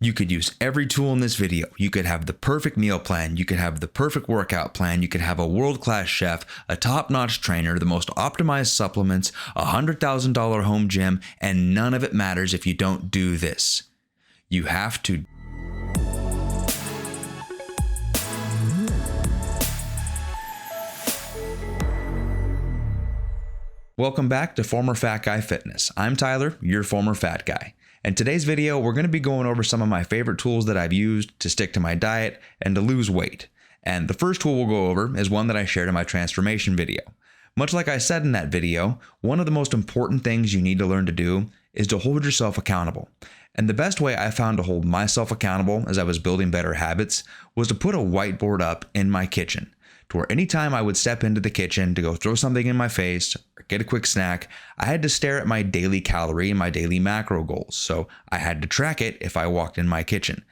You could use every tool in this video. You could have the perfect meal plan. You could have the perfect workout plan. You could have a world-class chef, a top-notch trainer, the most optimized supplements, a $100,000 home gym, and none of it matters if you don't do this. You have to. Welcome back to Former Fat Guy Fitness. I'm Tyler, your former fat guy. In today's video, we're going to be going over some of my favorite tools that I've used to stick to my diet and to lose weight. And the first tool we'll go over is one that I shared in my transformation video. Much like I said in that video, one of the most important things you need to learn to do is to hold yourself accountable. And the best way I found to hold myself accountable as I was building better habits was to put a whiteboard up in my kitchen, to where anytime I would step into the kitchen to go throw something in my face or get a quick snack, I had to stare at my daily calorie and my daily macro goals. So I had to track it if I walked in my kitchen.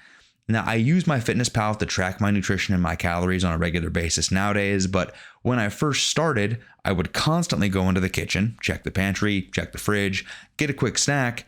Now, I use MyFitnessPal to track my nutrition and my calories on a regular basis nowadays, but when I first started, I would constantly go into the kitchen, check the pantry, check the fridge, get a quick snack,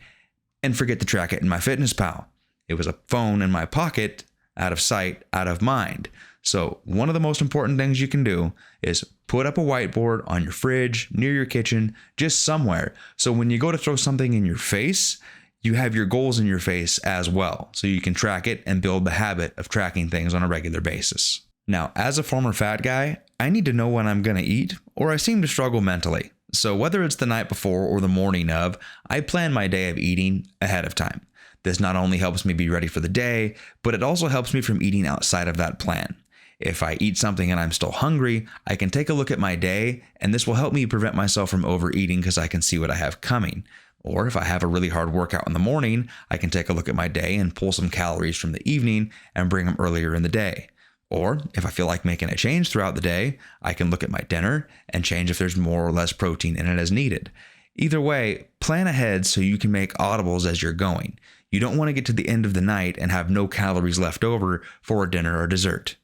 and forget to track it in MyFitnessPal. It was a phone in my pocket, out of sight, out of mind. So one of the most important things you can do is put up a whiteboard on your fridge, near your kitchen, just somewhere. So when you go to throw something in your face, you have your goals in your face as well. So you can track it and build the habit of tracking things on a regular basis. Now, as a former fat guy, I need to know when I'm going to eat, or I seem to struggle mentally. So whether it's the night before or the morning of, I plan my day of eating ahead of time. This not only helps me be ready for the day, but it also helps me from eating outside of that plan. If I eat something and I'm still hungry, I can take a look at my day, and this will help me prevent myself from overeating because I can see what I have coming. Or if I have a really hard workout in the morning, I can take a look at my day and pull some calories from the evening and bring them earlier in the day. Or if I feel like making a change throughout the day, I can look at my dinner and change if there's more or less protein in it as needed. Either way, plan ahead so you can make audibles as you're going. You don't want to get to the end of the night and have no calories left over for a dinner or dessert,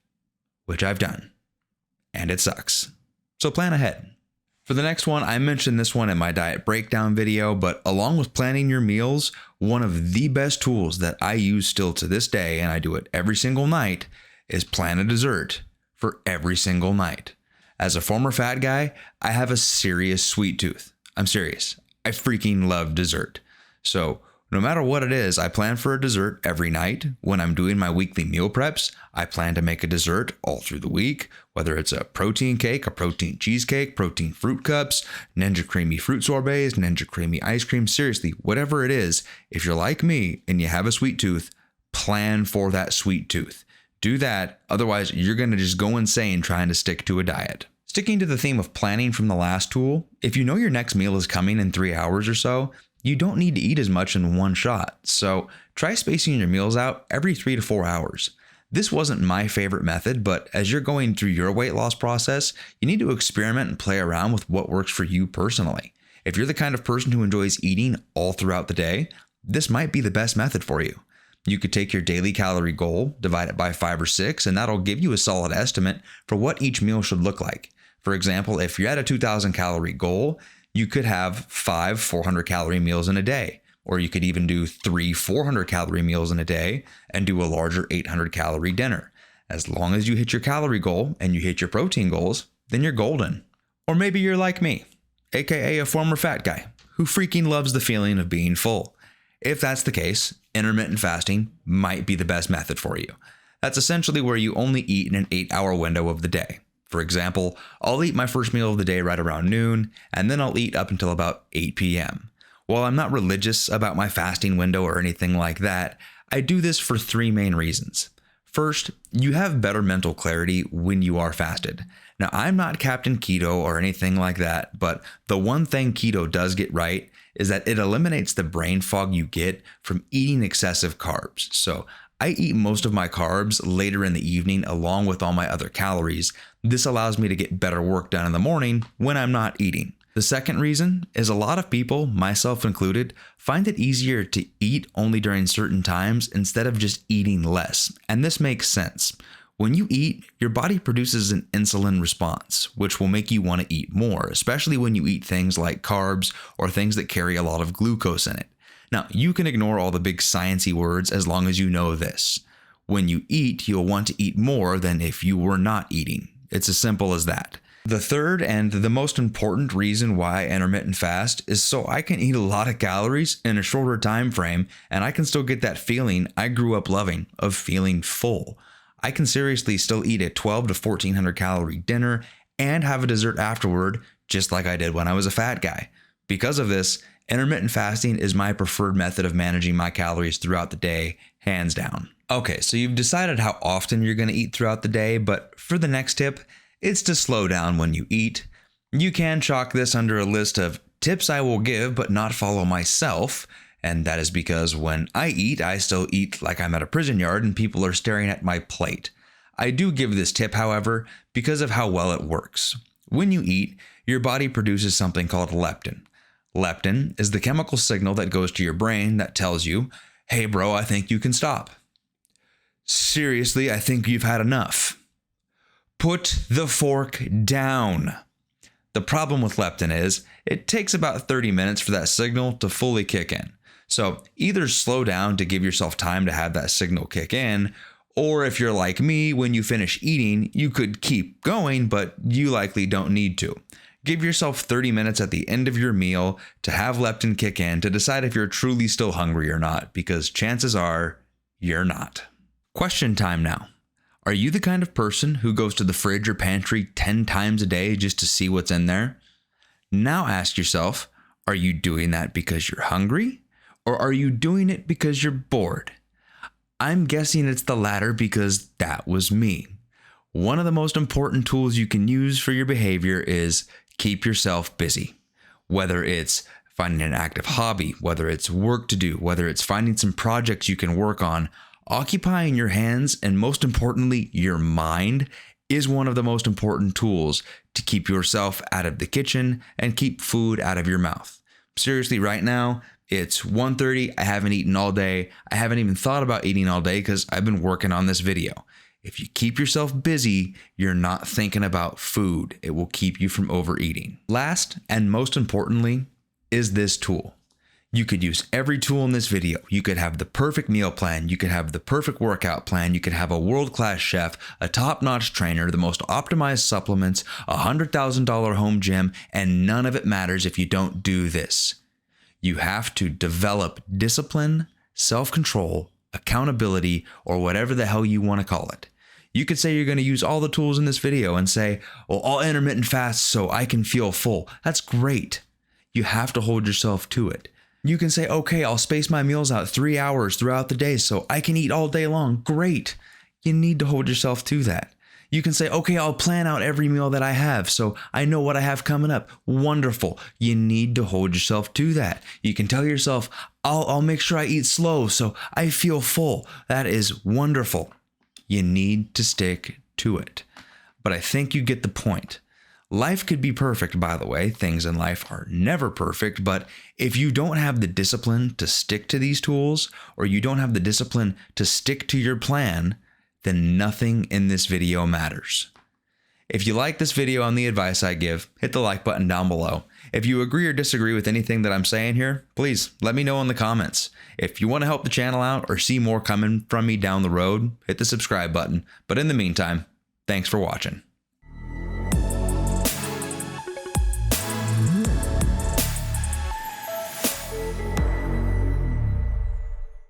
which I've done, and it sucks. So plan ahead. For the next one, I mentioned this one in my diet breakdown video, but along with planning your meals, one of the best tools that I use still to this day, and I do it every single night, is plan a dessert for every single night. As a former fat guy, I have a serious sweet tooth. I'm serious. I freaking love dessert. So no matter what it is, I plan for a dessert every night. When I'm doing my weekly meal preps, I plan to make a dessert all through the week, whether it's a protein cake, a protein cheesecake, protein fruit cups, Ninja Creamy fruit sorbets, Ninja Creamy ice cream. Seriously, whatever it is, if you're like me and you have a sweet tooth, plan for that sweet tooth. Do that, otherwise you're going to just go insane trying to stick to a diet. Sticking to the theme of planning from the last tool, if you know your next meal is coming in 3 hours or so, you don't need to eat as much in one shot, so try spacing your meals out every 3 to 4 hours. This wasn't my favorite method, but as you're going through your weight loss process, you need to experiment and play around with what works for you personally. If you're the kind of person who enjoys eating all throughout the day, this might be the best method for you. You could take your daily calorie goal, divide it by 5 or 6, and that'll give you a solid estimate for what each meal should look like. For example, if you're at a 2,000 calorie goal, you could have 5 400 calorie meals in a day, or you could even do 3 400 calorie meals in a day and do a larger 800 calorie dinner. As long as you hit your calorie goal and you hit your protein goals, then you're golden. Or maybe you're like me, aka a former fat guy who freaking loves the feeling of being full. If that's the case, intermittent fasting might be the best method for you. That's essentially where you only eat in an 8-hour window of the day. For example, I'll eat my first meal of the day right around noon, and then I'll eat up until about 8 p.m. While I'm not religious about my fasting window or anything like that, I do this for 3 main reasons. First, you have better mental clarity when you are fasted. Now, I'm not Captain Keto or anything like that, but the one thing keto does get right is that it eliminates the brain fog you get from eating excessive carbs. So I eat most of my carbs later in the evening along with all my other calories. This allows me to get better work done in the morning when I'm not eating. The second reason is a lot of people, myself included, find it easier to eat only during certain times instead of just eating less. And this makes sense. When you eat, your body produces an insulin response, which will make you want to eat more, especially when you eat things like carbs or things that carry a lot of glucose in it. Now, you can ignore all the big sciencey words as long as you know this. When you eat, you'll want to eat more than if you were not eating. It's as simple as that. The third and the most important reason why I intermittent fast is so I can eat a lot of calories in a shorter time frame, and I can still get that feeling I grew up loving of feeling full. I can seriously still eat a 12 to 1400 calorie dinner and have a dessert afterward, just like I did when I was a fat guy. Because of this, intermittent fasting is my preferred method of managing my calories throughout the day, hands down. Okay, so you've decided how often you're going to eat throughout the day, but for the next tip, it's to slow down when you eat. You can chalk this under a list of tips I will give but not follow myself, and that is because when I eat, I still eat like I'm at a prison yard and people are staring at my plate. I do give this tip, however, because of how well it works. When you eat, your body produces something called leptin. Leptin is the chemical signal that goes to your brain that tells you, hey bro, I think you can stop. Seriously, I think you've had enough. Put the fork down. The problem with leptin is it takes about 30 minutes for that signal to fully kick in. So either slow down to give yourself time to have that signal kick in, or if you're like me, when you finish eating, you could keep going, but you likely don't need to. Give yourself 30 minutes at the end of your meal to have leptin kick in to decide if you're truly still hungry or not, because chances are you're not. Question time now. Are you the kind of person who goes to the fridge or pantry 10 times a day just to see what's in there? Now ask yourself, are you doing that because you're hungry? Or are you doing it because you're bored? I'm guessing it's the latter because that was me. One of the most important tools you can use for your behavior is keep yourself busy. Whether it's finding an active hobby, whether it's work to do, whether it's finding some projects you can work on, occupying your hands and most importantly, your mind is one of the most important tools to keep yourself out of the kitchen and keep food out of your mouth. Seriously, right now, it's 1:30. I haven't eaten all day. I haven't even thought about eating all day because I've been working on this video. If you keep yourself busy, you're not thinking about food. It will keep you from overeating. Last and most importantly is this tool. You could use every tool in this video. You could have the perfect meal plan. You could have the perfect workout plan. You could have a world-class chef, a top-notch trainer, the most optimized supplements, a $100,000 home gym, and none of it matters if you don't do this. You have to develop discipline, self-control, accountability, or whatever the hell you want to call it. You could say you're going to use all the tools in this video and say, well, I'll intermittent fast so I can feel full. That's great. You have to hold yourself to it. You can say, okay, I'll space my meals out 3 hours throughout the day so I can eat all day long. Great. You need to hold yourself to that. You can say, okay, I'll plan out every meal that I have so I know what I have coming up. Wonderful. You need to hold yourself to that. You can tell yourself, I'll make sure I eat slow so I feel full. That is wonderful. You need to stick to it. But I think you get the point. Life could be perfect, by the way. Things in life are never perfect, but if you don't have the discipline to stick to these tools, or you don't have the discipline to stick to your plan, then nothing in this video matters. If you like this video and the advice I give, hit the like button down below. If you agree or disagree with anything that I'm saying here, please let me know in the comments. If you want to help the channel out or see more coming from me down the road, hit the subscribe button. But in the meantime, thanks for watching.